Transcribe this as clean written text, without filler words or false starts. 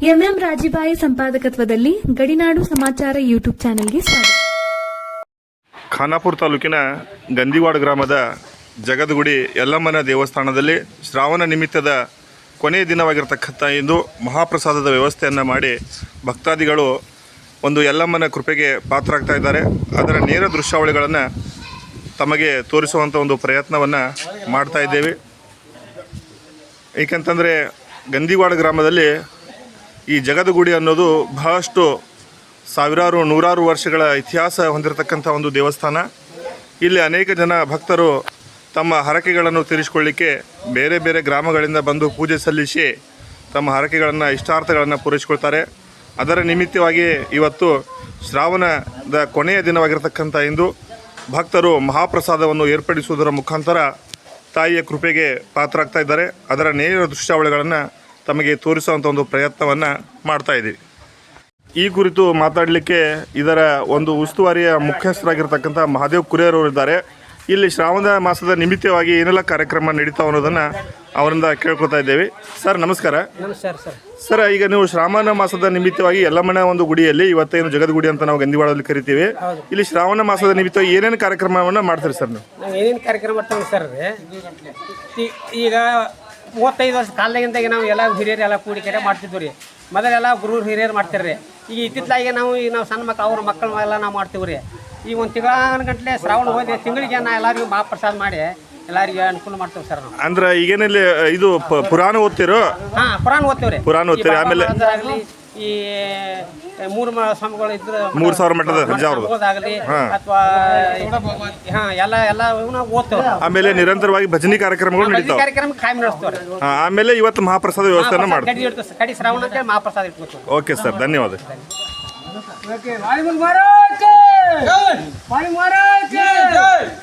MM ರಾಜಿಬಾಯಿ ಸಂಪಾದಕತ್ವದಲ್ಲಿ ಗಡಿನಾಡು ಸಮಾಚಾರ YouTube ಚಾನೆಲ್ಗೆ ಸ್ವಾಗತ. ಖಾನಾಪುರ ತಾಲೂಕಿನ ಗಂದಿವಾಡ ಗ್ರಾಮದ ಜಗದಗುಡಿ ಯಲ್ಲಮ್ಮನ ದೇವಸ್ಥಾನದಲ್ಲಿ ಶ್ರಾವಣ ನಿಮಿತ್ತದ ಕೊನೆಯ ದಿನವಾಗಿರತಕ್ಕಂಥ ಇಂದು ಮಹಾಪ್ರಸಾದದ ವ್ಯವಸ್ಥೆಯನ್ನು ಮಾಡಿ ಭಕ್ತಾದಿಗಳು ಒಂದು ಯಲ್ಲಮ್ಮನ ಕೃಪೆಗೆ ಪಾತ್ರರಾಗ್ತಾ ಇದ್ದಾರೆ. ಅದರ ನೇರ ದೃಶ್ಯಾವಳಿಗಳನ್ನು ತಮಗೆ ತೋರಿಸುವಂಥ ಒಂದು ಪ್ರಯತ್ನವನ್ನು ಮಾಡ್ತಾ ಇದ್ದೇವೆ. ಏಕೆಂತಂದರೆ ಗಂದಿವಾಡ ಗ್ರಾಮದಲ್ಲಿ ಈ ಜಗದಗುಡಿ ಅನ್ನೋದು ಬಹಳಷ್ಟು ಸಾವಿರಾರು ನೂರಾರು ವರ್ಷಗಳ ಇತಿಹಾಸ ಹೊಂದಿರತಕ್ಕಂಥ ಒಂದು ದೇವಸ್ಥಾನ. ಇಲ್ಲಿ ಅನೇಕ ಜನ ಭಕ್ತರು ತಮ್ಮ ಹರಕೆಗಳನ್ನು ತೀರಿಸಿಕೊಳ್ಳಿಕ್ಕೆ ಬೇರೆ ಬೇರೆ ಗ್ರಾಮಗಳಿಂದ ಬಂದು ಪೂಜೆ ಸಲ್ಲಿಸಿ ತಮ್ಮ ಹರಕೆಗಳನ್ನು ಇಷ್ಟಾರ್ಥಗಳನ್ನು ಪೂರೈಸಿಕೊಳ್ತಾರೆ. ಅದರ ನಿಮಿತ್ತವಾಗಿ ಇವತ್ತು ಶ್ರಾವಣದ ಕೊನೆಯ ದಿನವಾಗಿರತಕ್ಕಂಥ ಇಂದು ಭಕ್ತರು ಮಹಾಪ್ರಸಾದವನ್ನು ಏರ್ಪಡಿಸುವುದರ ಮುಖಾಂತರ ತಾಯಿಯ ಕೃಪೆಗೆ ಪಾತ್ರರಾಗ್ತಾ ಇದ್ದಾರೆ. ಅದರ ನೇರ ದೃಶ್ಯಾವಳಿಗಳನ್ನು ತಮಗೆ ತೋರಿಸುವಂಥ ಒಂದು ಪ್ರಯತ್ನವನ್ನು ಮಾಡ್ತಾ ಇದ್ದೀವಿ. ಈ ಕುರಿತು ಮಾತಾಡಲಿಕ್ಕೆ ಇದರ ಒಂದು ಉಸ್ತುವಾರಿಯ ಮುಖ್ಯಸ್ಥರಾಗಿರ್ತಕ್ಕಂಥ ಮಹಾದೇವ್ ಕುರಿಯರವರು ಇದ್ದಾರೆ. ಇಲ್ಲಿ ಶ್ರಾವಣ ಮಾಸದ ನಿಮಿತ್ತವಾಗಿ ಏನೆಲ್ಲ ಕಾರ್ಯಕ್ರಮ ನಡೀತಾವೆ ಅನ್ನೋದನ್ನು ಅವರಿಂದ ಕೇಳ್ಕೊತಾ ಇದ್ದೇವೆ. ಸರ್ ನಮಸ್ಕಾರ. ನಮಸ್ಕಾರ ಸರ್. ಸರ್, ಈಗ ನೀವು ಶ್ರಾವಣ ಮಾಸದ ನಿಮಿತ್ತವಾಗಿ ಯಲ್ಲಮ್ಮನ ಒಂದು ಗುಡಿಯಲ್ಲಿ ಇವತ್ತೇನು ಜಗದಗುಡಿ ಅಂತ ನಾವು ಗಂದಿವಾಡದಲ್ಲಿ ಕರಿತೀವಿ, ಇಲ್ಲಿ ಶ್ರಾವಣ ಮಾಸದ ನಿಮಿತ್ತವಾಗಿ ಏನೇನು ಕಾರ್ಯಕ್ರಮವನ್ನು ಮಾಡ್ತೀರಿ ಸರ್? ನಾವು ಏನೇನು ಕಾರ್ಯಕ್ರಮ ಮಾಡ್ತೀವಿ ಸರ್? ಈಗ 35 ವರ್ಷ ಕಾಲದಾಗಿಂದಾಗೆ ನಾವು ಎಲ್ಲ ಹಿರಿಯರು ಎಲ್ಲ ಕೂಡಿ ಕರೆ ಮಾಡ್ತಿದ್ವಿ ರೀ. ಮೊದಲೆಲ್ಲ ಗುರು ಹಿರಿಯರು ಮಾಡ್ತಾರೆ ರೀ. ಈಗ ಇತ್ತಿತ್ತಲಾಗೆ ನಾವು ಸಣ್ಣ ಮಕ್ಕಳು ಅವ್ರ ಮಕ್ಕಳು ಎಲ್ಲ ನಾವು ಮಾಡ್ತೀವಿ ರೀ. ಈಗ ಒಂದು ತಿಂಗಳ ಶ್ರಾವಣ ಹೋದೆ ತಿಂಗಳಿಗೆ ನಾ ಎಲ್ಲರಿಗೂ ಮಹಾಪ್ರಸಾದ ಮಾಡಿ ಎಲ್ಲರಿಗೂ ಅನುಕೂಲ ಮಾಡ್ತೇವೆ ಸರ್ ನಾವು. ಅಂದ್ರೆ ಈಗೇನಲ್ಲಿ ಇದು ಪುರಾಣ ಓದ್ತಿರೋ? ಹಾಂ, ಪುರಾಣ ಓದ್ತೇವೆ ರೀ. ಪುರಾಣ ಓದ್ತೀರಿ. ಆಮೇಲೆ ಈ 3 ಸ್ವಾಮಿಗಳು ಇದ್ರು 3000 ಮಠದ ಹೋದಾಗಲಿ ಅಥವಾ ಎಲ್ಲ ಓದ್ತೇವೆ. ಆಮೇಲೆ ನಿರಂತರವಾಗಿ ಭಜನಿ ಕಾರ್ಯಕ್ರಮಗಳು ನಡೀತಾವೆ. ಕಾರ್ಯಕ್ರಮ ಕಾಯಂ ನಡೆಸ್ತೇವೆ. ಆಮೇಲೆ ಇವತ್ತು ಮಹಾಪ್ರಸಾದ ವ್ಯವಸ್ಥೆನ ಮಾಡ್ತೀವಿ. ಕಡಿ ಶ್ರಾವಣ ಅಂತ ಮಹಾಪ್ರಸಾದ ಇಟ್ಕೊತೀವಿ. ಓಕೆ ಸರ್, ಧನ್ಯವಾದ. ವಾಯುಮುಲ್ ಮಹಾರಾಜ್ ಜೈ. ವಾಯುಮುಲ್ ಮಹಾರಾಜ್ ಜೈ.